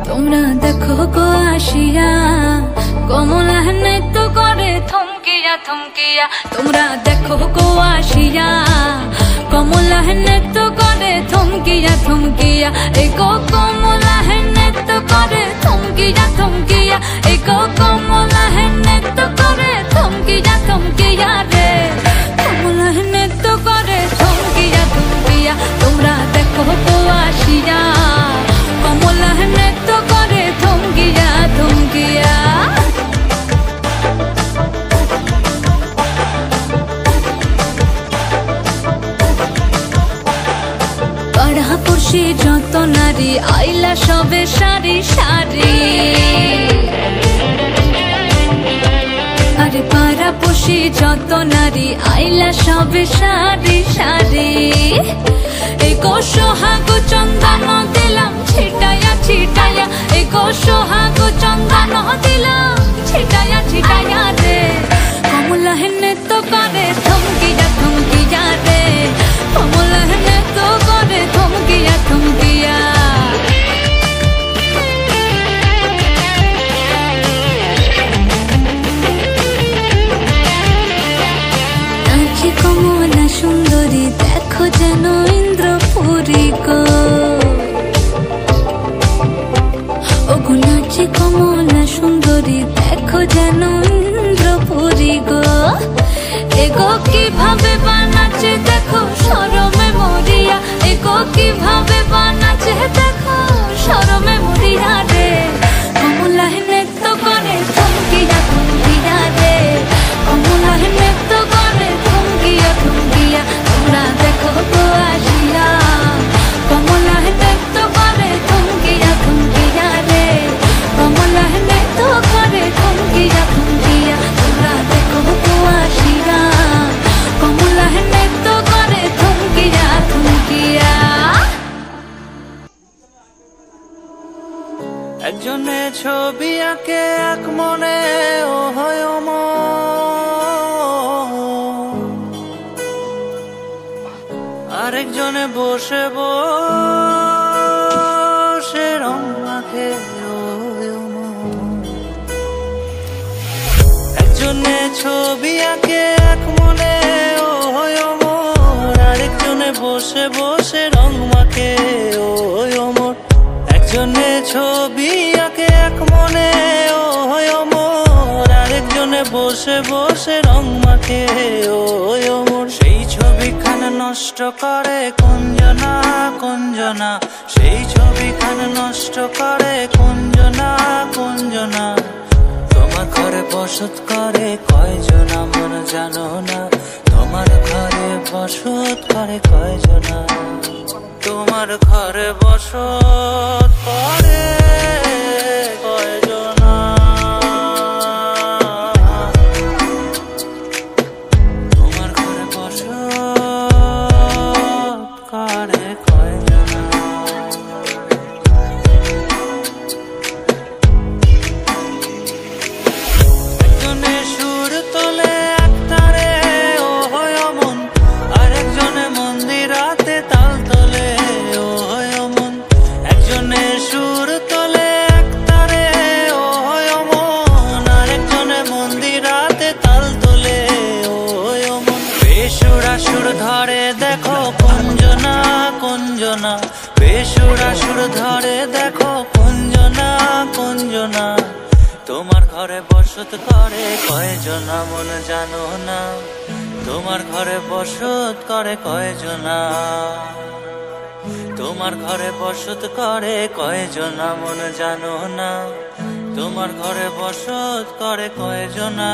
তোমরা দেখো গো আসিয়া কমলা নৃত্য করে থমকিয়া থমকিয়া। তোমরা দেখো গো আসিয়া কমলা নৃত্য করে থমকিয়া থমকিয়া। এই গো কমলা নৃত্য করে থমকিয়া থমকিয়া। এই গো কমলা নৃত্য করে থমকিয়া থমকিয়া রে। কমলা নৃত্য করে থমকিয়া থমকিয়া। তোমরা দেখো গো আসিয়া কমলা নৃত্য করে থমকিয়া থমকিয়া। পাড়াপড়শি যত নারী আইলা সবে সারি সারি। আরে পাড়াপড়শি যত নারী আইলা সবে সারি সারি। এই গো সোহাগ চন্দন দিলাম ছিটায়া ছিটায়া। এই গো সোহাগ চন্দন দিলাম ছিটায়া ছিটায়া রে। কমলা নৃত্য করে থমকিয়া থমকিয়া রে। কমলা নৃত্য করে থমকিয়া থমকিয়া। নাচে কমলা সুন্দরী দেখো যেন ইন্দ্রপুরী গো। ওগো নাচে কমলা সুন্দরী দেখো যেন ইন্দ্রপুরী গো। এগো কিভাবে বানাচ্ছে দেখো শরমে মরিয়া। এগো কিভাবে বানাচ্ছে দেখো শরমে মরিয়া রে। কমলা নৃত্য করে থমকিয়া থমকিয়া রে। কমলা নৃত্য করে থমকিয়া থমকিয়া। তোমরা দেখো গো আসিয়া কমলা নৃত্য করে থমকিয়া থমকিয়া রে। কমলা নৃত্য করে থমকিয়া থমকিয়া। তোমরা দেখো গো আসিয়া কমলা নৃত্য করে থমকিয়া থমকিয়া। একজনে ছবি আঁকে এক মনে ও হয় আরেকজনে বসে বসে রং মাখে ও একজনে ছবি আঁকে এক মনে ও হয় আরেকজনে বসে বসে রং মাখে ও অমর। একজনে ছবি আঁকে এক মনে ও আরেকজনে বসে বসে রং মাখে ও অমর। সেই ছবিখান নষ্ট করে কুঞ্জনা কুঞ্জনা। সেই ছবিখান নষ্ট করে কুঞ্জনা কুঞ্জনা। তোমার ঘরে বসত করে কয়জনা মন জানো না। তোমার ঘরে বসত করে কয়জনা। তোমার ঘরে বসত করে কয়জনা। তোমার ঘরে বসত করে কয়জনা। একজনে সুর তোলে একতারে ও হয় অমন আরেকজনে মন্দিরাতে তাল তোলে ও হয় অমন। একজনে সুর তোলে একতারে ও হয় অমন আরেকজনে মন্দিরাতে তাল তোলে ও হয় অমন। বেসুরা সুর ধরে দেখো কুঞ্জনা কুঞ্জনা। বেসুরা সুর ধরে দেখো কুঞ্জনা কুঞ্জনা। তোমার ঘরে বসত করে কয়জনা মন জানো না। তোমার ঘরে বসত করে কয়জনা। তোমার ঘরে বসত করে কয়জনা মন জানো না। তোমার ঘরে বসত করে কয়জনা।